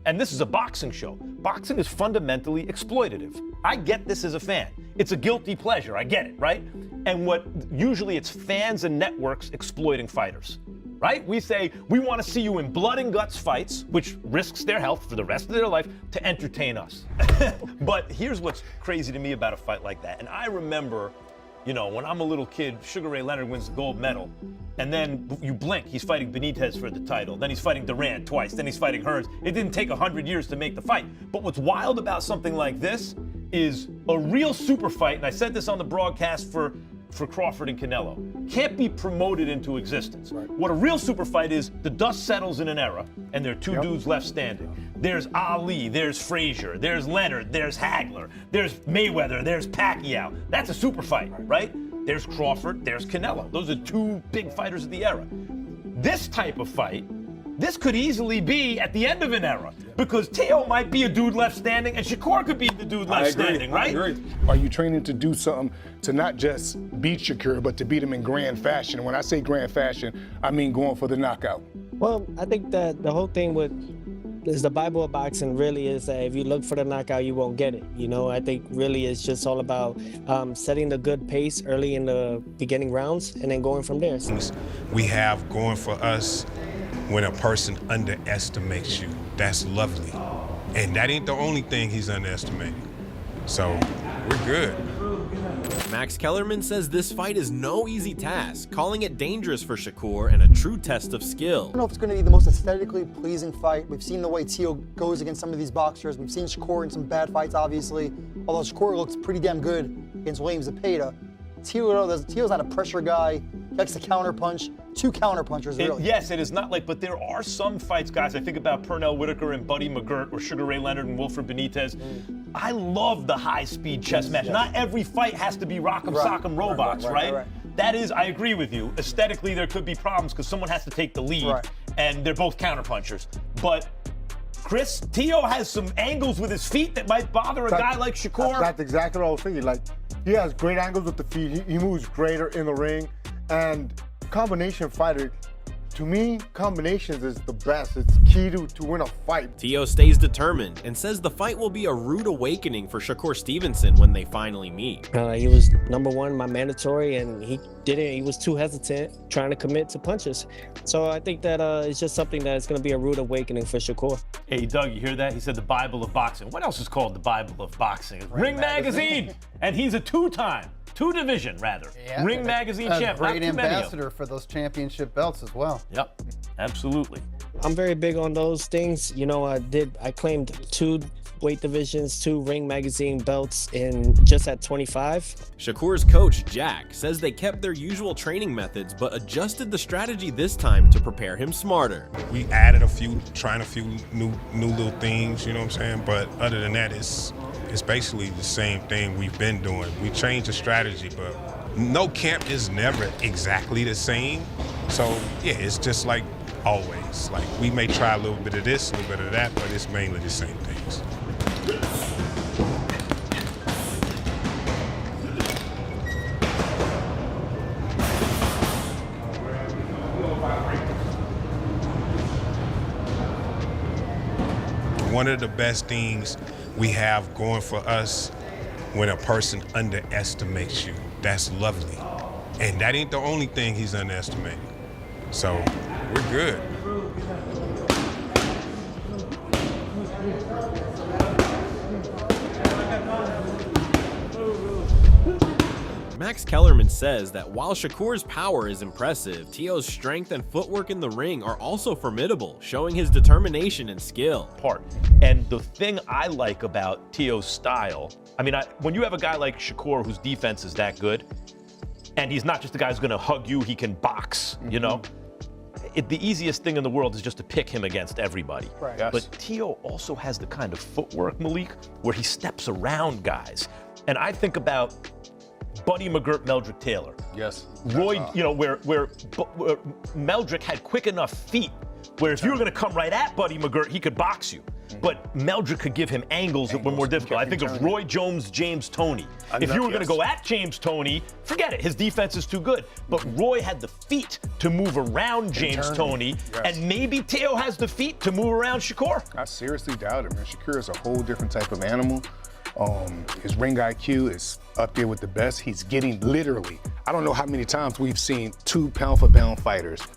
And this is a boxing show. Boxing is fundamentally exploitative. I get this as a fan. It's a guilty pleasure, I get it, right? And usually it's fans and networks exploiting fighters, right? We say, we want to see you in blood and guts fights, which risks their health for the rest of their life to entertain us. But here's what's crazy to me about a fight like that. And I remember, when I'm a little kid, Sugar Ray Leonard wins the gold medal, and then you blink, he's fighting Benitez for the title, then he's fighting Durant twice, then he's fighting Hearns. It didn't take 100 years to make the fight. But what's wild about something like this is a real super fight, and I said this on the broadcast for Crawford and Canelo, can't be promoted into existence. Right. What a real super fight is, the dust settles in an era, and there are two dudes left standing. There's Ali, there's Frazier, there's Leonard, there's Hagler, there's Mayweather, there's Pacquiao. That's a super fight, right? There's Crawford, there's Canelo. Those are two big fighters of the era. This type of fight, this could easily be at the end of an era, because Teo might be a dude left standing and Shakur could be the dude left standing, right? I agree. Are you training to do something to not just beat Shakur, but to beat him in grand fashion? When I say grand fashion, I mean going for the knockout. Well, I think that the whole thing is the Bible of boxing really is that if you look for the knockout, you won't get it. I think really it's just all about setting the good pace early in the beginning rounds and then going from there. We have going for us when a person underestimates you. That's lovely. And that ain't the only thing he's underestimating. So we're good. Max Kellerman says this fight is no easy task, calling it dangerous for Shakur and a true test of skill. I don't know if it's going to be the most aesthetically pleasing fight. We've seen the way Teo goes against some of these boxers. We've seen Shakur in some bad fights, obviously. Although Shakur looks pretty damn good against Williams Zepeda. Teo's not a pressure guy. He likes to counter punch. Two counter punchers, really. Yes, it is not but there are some fights, guys. I think about Pernell Whitaker and Buddy McGirt, or Sugar Ray Leonard and Wilfred Benitez. I love the high-speed chess match. Not every fight has to be rock'em sock'em robots, right? That is, I agree with you. Aesthetically, there could be problems because someone has to take the lead, and they're both counter punchers. But Chris, Teo has some angles with his feet that might bother a guy like Shakur. That's exactly what I was thinking. Like, he has great angles with the feet. He moves greater in the ring. And combination fighter, to me, combinations is the best. It's key to win a fight. Teo stays determined and says the fight will be a rude awakening for Shakur Stevenson when they finally meet. He was number one, my mandatory, and he was too hesitant trying to commit to punches. So I think that it's just something that's going to be a rude awakening for Shakur. Hey, Doug, you hear that? He said the Bible of boxing. What else is called the Bible of boxing? Ring Magazine. And he's a two-division Ring Magazine champ. Great ambassador for those championship belts as well. Yep, absolutely. I'm very big on those things. I claimed 2 weight divisions, 2 Ring Magazine belts just at 25. Shakur's coach, Jack, says they kept their usual training methods but adjusted the strategy this time to prepare him smarter. We added trying a few new little things, you know what I'm saying? But other than that, it's basically the same thing we've been doing. We changed the strategy, but no camp is never exactly the same. So yeah, it's just like always. Like, we may try a little bit of this, a little bit of that, but it's mainly the same things. One of the best things we have going for us when a person underestimates you. That's lovely. And that ain't the only thing he's underestimating. So we're good. Max Kellerman says that while Shakur's power is impressive, Teo's strength and footwork in the ring are also formidable, showing his determination and skill. And the thing I like about Teo's style, when you have a guy like Shakur whose defense is that good, and he's not just a guy who's gonna hug you, he can box, the easiest thing in the world is just to pick him against everybody. Right. Yes. But Teo also has the kind of footwork, Malik, where he steps around guys. And I think about Buddy McGirt, Meldrick Taylor. Yes. Roy, where Meldrick had quick enough feet where if you were going to come right at Buddy McGirt, he could box you. but Meldrick could give him angles that were more difficult. I think of Roy Jones, James Toney. If you were going to go at James Toney, forget it. His defense is too good. But Roy had the feet to move around James Toney, and maybe Teo has the feet to move around Shakur. I seriously doubt it, man. Shakur is a whole different type of animal. His ring IQ is up there with the best. He's getting literally, I don't know how many times we've seen 2 pound-for-pound fighters